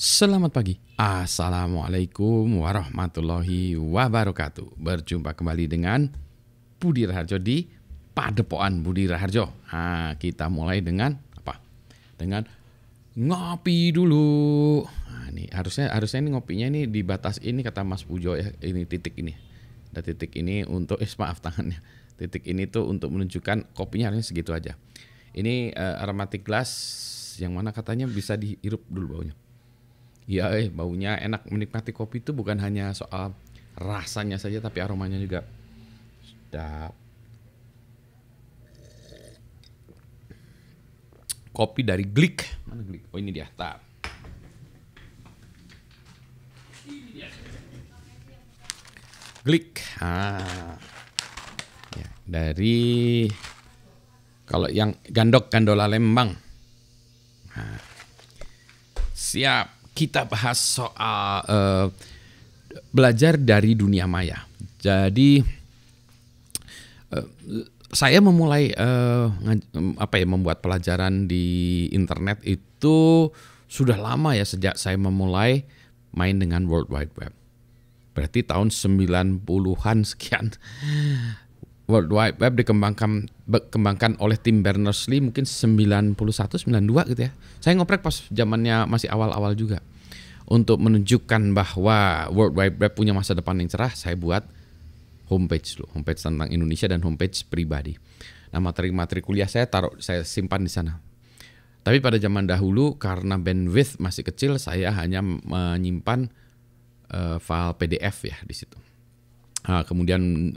Selamat pagi. Assalamualaikum warahmatullahi wabarakatuh. Berjumpa kembali dengan Budi Raharjo di Padepokan Budi Raharjo. Nah, kita mulai dengan apa? Dengan ngopi dulu. Nah, ini harusnya ini ngopinya ini di batas ini kata Mas Pujo ya. Ini titik ini. Ada titik ini untuk maaf tangannya. Titik ini tuh untuk menunjukkan kopinya harusnya segitu aja. Ini aromatic glass yang mana katanya bisa dihirup dulu baunya. Iya, baunya enak. Menikmati kopi itu bukan hanya soal rasanya saja, tapi aromanya juga. Sedap. Kopi dari Glick. Mana Glick? Oh ini dia. Tak. Glick. Ya, dari kalau yang Gandola Lembang. Siap. Kita bahas soal belajar dari dunia maya. Jadi saya memulai membuat pelajaran di internet itu sudah lama ya, sejak saya memulai main dengan World Wide Web. Berarti tahun 90-an sekian. World Wide Web dikembangkan oleh Tim Berners-Lee mungkin 91, 92 gitu ya. Saya ngoprek pas zamannya masih awal-awal juga. Untuk menunjukkan bahwa World Wide Web punya masa depan yang cerah, saya buat homepage dulu, homepage tentang Indonesia dan homepage pribadi. Nah, materi-materi kuliah saya simpan di sana. Tapi pada zaman dahulu karena bandwidth masih kecil, saya hanya menyimpan file PDF ya di situ. Kemudian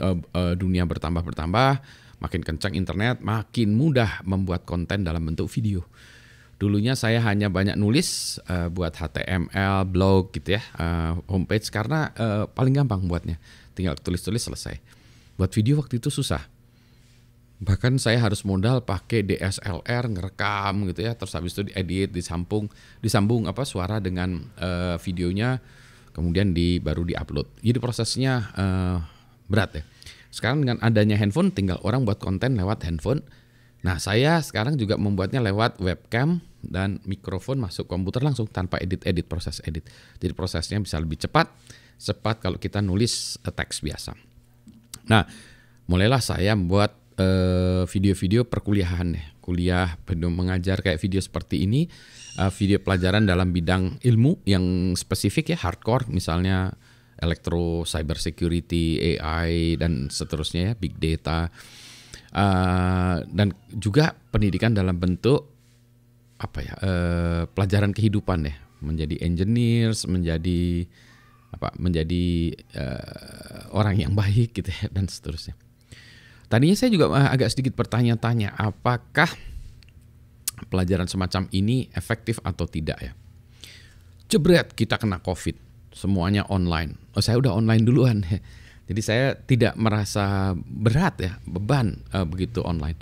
dunia bertambah, makin kencang internet, makin mudah membuat konten dalam bentuk video. Dulunya saya hanya banyak nulis buat HTML, blog gitu ya, homepage karena paling gampang buatnya. Tinggal tulis-tulis selesai. Buat video waktu itu susah. Bahkan saya harus modal pakai DSLR, ngerekam gitu ya, terus habis itu diedit, disambung suara dengan videonya. Kemudian baru diupload. Jadi prosesnya berat ya. Sekarang dengan adanya handphone, tinggal orang buat konten lewat handphone. Nah, saya sekarang juga membuatnya lewat webcam dan mikrofon masuk komputer langsung tanpa proses edit. Jadi prosesnya bisa lebih cepat kalau kita nulis teks biasa. Nah, mulailah saya membuat video-video perkuliahan ya. Kuliah penuh mengajar kayak video seperti ini, video pelajaran dalam bidang ilmu yang spesifik ya, hardcore, misalnya elektro, cyber security, AI dan seterusnya ya, big data, dan juga pendidikan dalam bentuk pelajaran kehidupan ya, menjadi engineers, menjadi orang yang baik gitu ya, dan seterusnya. Tadinya saya juga agak sedikit bertanya-tanya apakah pelajaran semacam ini efektif atau tidak ya. Jebret kita kena COVID, semuanya online. Oh, saya udah online duluan. Jadi saya tidak merasa berat ya, beban begitu online.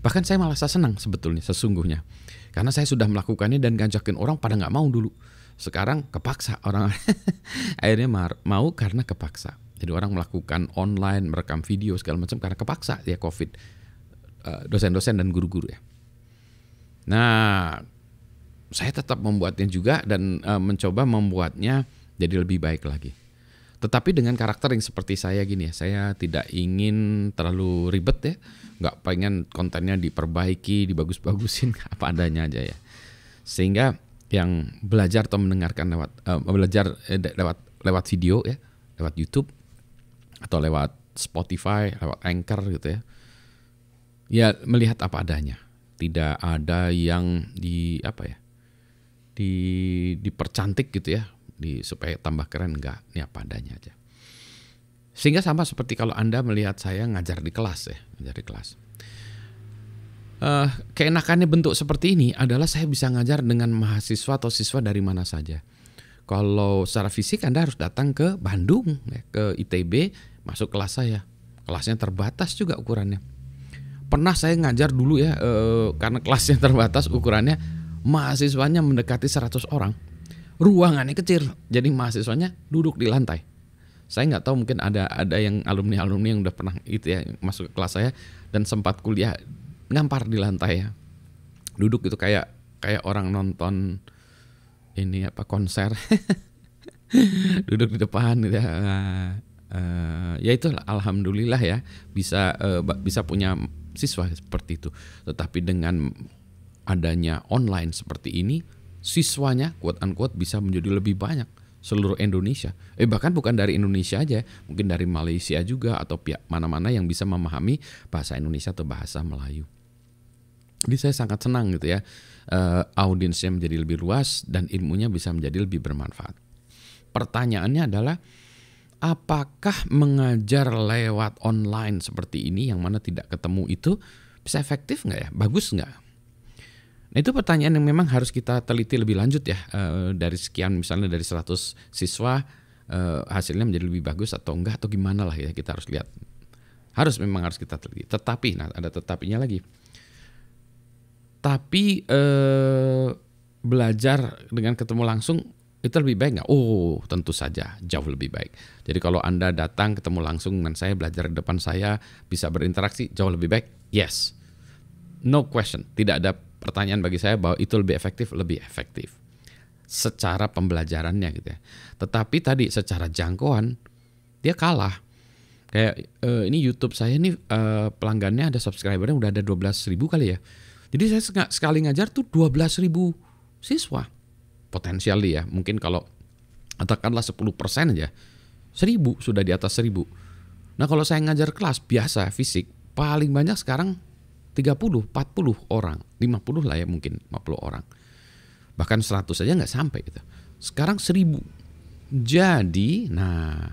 Bahkan saya malah senang sebetulnya, sesungguhnya. Karena saya sudah melakukannya dan ngajakin orang pada nggak mau dulu. Sekarang kepaksa orang akhirnya mau karena kepaksa. Jadi orang melakukan online, merekam video segala macam karena kepaksa ya COVID, dosen-dosen dan guru-guru ya. Nah, saya tetap membuatnya juga dan mencoba membuatnya jadi lebih baik lagi. Tetapi dengan karakter yang seperti saya gini ya, saya tidak ingin terlalu ribet ya, nggak pengen kontennya diperbaiki, dibagus-bagusin, apa adanya aja ya. Sehingga yang belajar atau mendengarkan lewat video ya, lewat YouTube atau lewat Spotify, lewat Anchor gitu ya. Ya melihat apa adanya. Tidak ada yang dipercantik gitu ya, supaya tambah keren, enggak, ini apa adanya aja. Sehingga sama seperti kalau Anda melihat saya ngajar di kelas ya, keenakannya bentuk seperti ini adalah saya bisa ngajar dengan mahasiswa atau siswa dari mana saja. Kalau secara fisik Anda harus datang ke Bandung, ya, ke ITB, masuk kelas saya. Kelasnya terbatas juga ukurannya. Pernah saya ngajar dulu ya, karena kelasnya terbatas ukurannya, mahasiswanya mendekati 100 orang. Ruangannya kecil, jadi mahasiswanya duduk di lantai. Saya nggak tahu, mungkin ada yang alumni yang udah pernah itu ya masuk ke kelas saya dan sempat kuliah ngampar di lantai ya. Duduk itu kayak orang nonton ini apa konser duduk di depan gitu ya. Ya itu alhamdulillah ya bisa punya siswa seperti itu. Tetapi dengan adanya online seperti ini, siswanya quote unquote bisa menjadi lebih banyak seluruh Indonesia. Bahkan bukan dari Indonesia aja, mungkin dari Malaysia juga atau pihak mana-mana yang bisa memahami bahasa Indonesia atau bahasa Melayu. Jadi saya sangat senang gitu ya, audiensnya menjadi lebih luas dan ilmunya bisa menjadi lebih bermanfaat. Pertanyaannya adalah, apakah mengajar lewat online seperti ini yang mana tidak ketemu itu bisa efektif nggak ya? Bagus nggak? Nah itu pertanyaan yang memang harus kita teliti lebih lanjut ya. Dari sekian misalnya dari 100 siswa hasilnya menjadi lebih bagus atau enggak atau gimana lah ya, kita harus lihat. Memang harus kita teliti. Tetapi, nah ada tetapinya lagi. Tapi belajar dengan ketemu langsung itu lebih baik nggak? Oh tentu saja jauh lebih baik. Jadi kalau Anda datang ketemu langsung dengan saya, belajar di depan saya, bisa berinteraksi, jauh lebih baik? Yes. No question. Tidak ada pertanyaan bagi saya bahwa itu lebih efektif secara pembelajarannya gitu ya. Tetapi tadi secara jangkauan dia kalah. Kayak ini YouTube saya ini pelanggannya ada subscribernya udah ada 12.000 kali ya. Jadi saya sekali ngajar tuh 12.000 siswa potensial ya. Mungkin kalau katakanlah 10% aja 1.000 sudah di atas 1.000. Nah kalau saya ngajar kelas biasa fisik paling banyak sekarang 30, 40 orang, 50 lah ya mungkin, 50 orang. Bahkan 100 aja nggak sampai gitu. Sekarang 1.000. Jadi, nah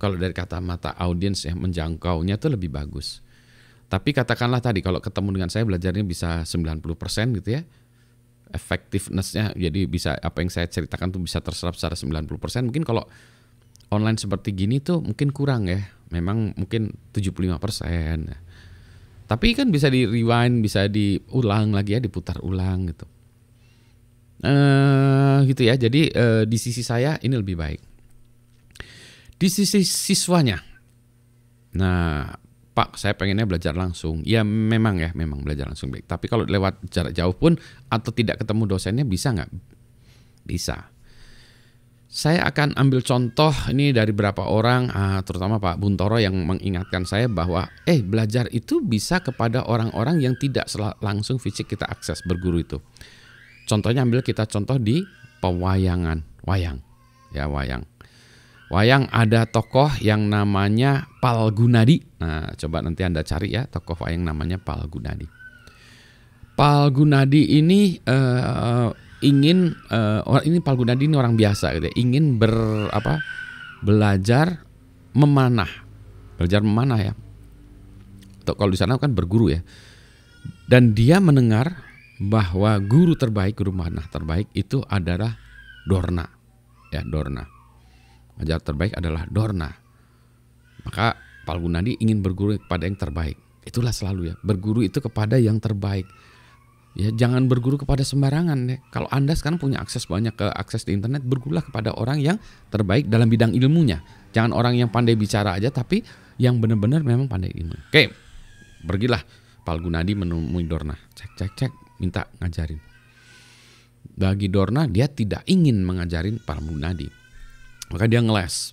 kalau dari kacamata audiens ya menjangkaunya tuh lebih bagus. Tapi katakanlah tadi kalau ketemu dengan saya belajarnya bisa 90% gitu ya. Effectiveness-nya jadi bisa apa yang saya ceritakan tuh bisa terserap secara 90%. Mungkin kalau online seperti gini tuh mungkin kurang ya. Memang mungkin 75% ya. Tapi kan bisa di rewind, bisa diulang lagi ya, diputar ulang gitu. Gitu ya. Jadi di sisi saya ini lebih baik. Di sisi siswanya, nah Pak, saya pengennya belajar langsung. Ya memang belajar langsung baik. Tapi kalau lewat jarak jauh pun atau tidak ketemu dosennya bisa nggak? Bisa. Saya akan ambil contoh ini dari beberapa orang, terutama Pak Buntoro yang mengingatkan saya bahwa belajar itu bisa kepada orang-orang yang tidak langsung fisik kita akses berguru itu. Contohnya kita contoh di pewayangan, wayang. Wayang ada tokoh yang namanya Pal Gunadi. Nah, coba nanti Anda cari ya tokoh wayang namanya Pal Gunadi. Pal Gunadi ini ini Pal Gunadi ini orang biasa gitu ya, ingin belajar memanah ya. Kalau di sana kan berguru ya. Dan dia mendengar bahwa guru manah terbaik itu adalah Dorna. Ya, Dorna. Ajar terbaik adalah Dorna. Maka Pal Gunadi ingin berguru kepada yang terbaik. Itulah selalu ya, berguru itu kepada yang terbaik. Ya, jangan berguru kepada sembarangan ya. Kalau Anda sekarang punya akses banyak ke akses di internet, bergurulah kepada orang yang terbaik dalam bidang ilmunya. Jangan orang yang pandai bicara aja, tapi yang benar-benar memang pandai ilmu. Oke, pergilah Pal Gunadi menemui Dorna. Cek, minta ngajarin. Bagi Dorna, dia tidak ingin mengajarin Pal Gunadi. Maka dia ngeles.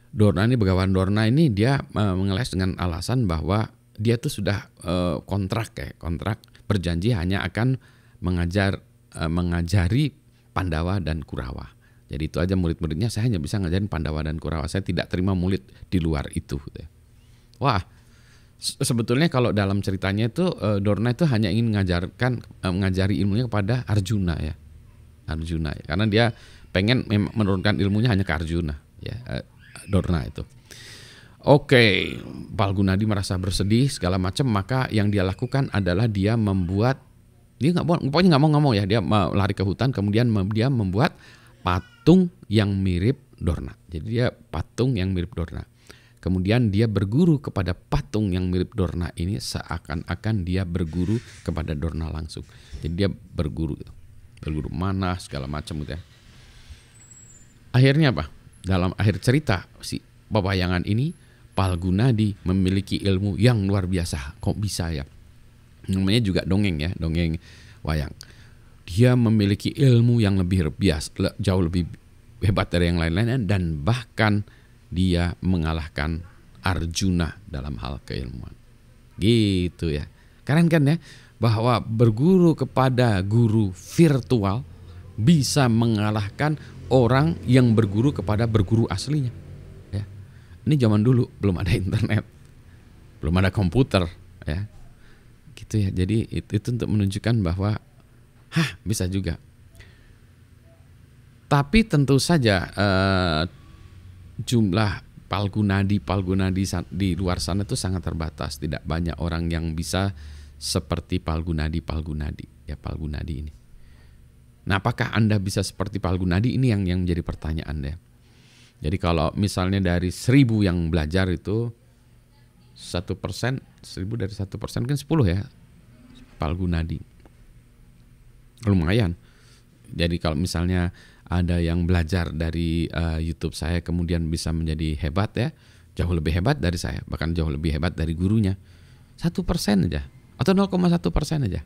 Dorna ini, Begawan Dorna ini dia mengeles dengan alasan bahwa dia tuh sudah kontrak berjanji hanya akan mengajari Pandawa dan Kurawa. Jadi itu aja murid-muridnya, saya hanya bisa ngajarin Pandawa dan Kurawa. Saya tidak terima murid di luar itu. Wah, sebetulnya kalau dalam ceritanya itu Dorna itu hanya ingin mengajari ilmunya kepada Arjuna ya. Karena dia pengen menurunkan ilmunya hanya ke Arjuna ya, Dorna itu. Oke, Pal Gunadi merasa bersedih segala macam, maka yang dia lakukan adalah dia pokoknya nggak mau ngomong ya, dia lari ke hutan, kemudian dia membuat patung yang mirip Dorna. Jadi dia patung yang mirip Dorna. Kemudian dia berguru kepada patung yang mirip Dorna ini seakan-akan dia berguru kepada Dorna langsung. Jadi dia berguru manah segala macam gitu ya. Akhirnya apa? Dalam akhir cerita si pewayangan ini, Pal Gunadi memiliki ilmu yang luar biasa. Kok bisa ya? Namanya juga dongeng ya, dongeng wayang. dia memiliki ilmu yang lebih biasa, jauh lebih hebat dari yang lain-lainnya, dan bahkan dia mengalahkan Arjuna dalam hal keilmuan. Gitu ya. Keren kan ya, bahwa berguru kepada guru virtual bisa mengalahkan orang yang berguru kepada berguru aslinya. Ya. Ini zaman dulu belum ada internet, belum ada komputer, ya. Gitu ya. Jadi itu untuk menunjukkan bahwa bisa juga. Tapi tentu saja jumlah Palgunadi di luar sana itu sangat terbatas. Tidak banyak orang yang bisa seperti Palgunadi ya, Palgunadi ini. Nah, apakah Anda bisa seperti Palgunadi? Ini yang menjadi pertanyaan ya. Jadi kalau misalnya dari 1000 yang belajar itu 1%, 1000 dari 1% kan 10 ya, Palgunadi. Lumayan. Jadi kalau misalnya ada yang belajar dari YouTube saya kemudian bisa menjadi hebat ya, jauh lebih hebat dari saya, bahkan jauh lebih hebat dari gurunya, 1% aja atau 0,1% aja,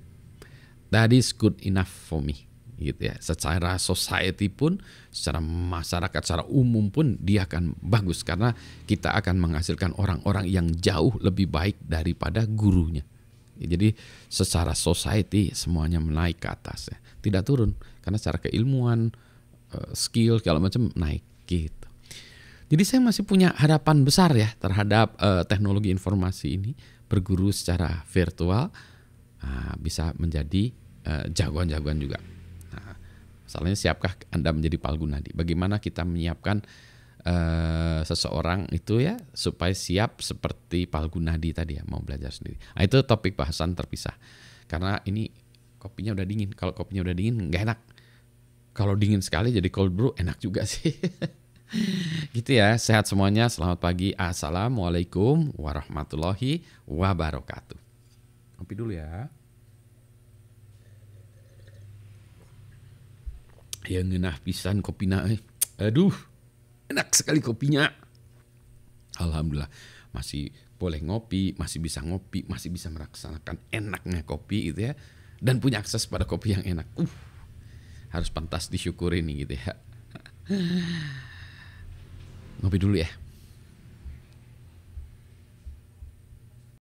that is good enough for me, gitu ya. Secara society pun, secara masyarakat, secara umum pun dia akan bagus karena kita akan menghasilkan orang-orang yang jauh lebih baik daripada gurunya. Jadi secara society semuanya menaik ke atas ya, tidak turun, karena secara keilmuan, skill segala macam naik gitu. Jadi saya masih punya harapan besar ya terhadap teknologi informasi ini, berguru secara virtual bisa menjadi jagoan-jagoan juga. Nah, masalahnya siapkah Anda menjadi Palgunadi? Bagaimana kita menyiapkan seseorang itu ya supaya siap seperti Palgunadi tadi ya, mau belajar sendiri. Nah, itu topik bahasan terpisah. Karena ini kopinya udah dingin. Kalau kopinya udah dingin nggak enak. Kalau dingin sekali jadi cold brew enak juga sih. Gitu ya. Sehat semuanya. Selamat pagi. Assalamualaikum warahmatullahi wabarakatuh. Kopi dulu ya. Ya ngenah pisan kopina. Aduh. Enak sekali kopinya. Alhamdulillah. Masih boleh ngopi, masih bisa ngopi, masih bisa merasakan enaknya kopi gitu ya. Dan punya akses pada kopi yang enak. Harus pantas disyukuri nih gitu ya. Ngopi dulu ya.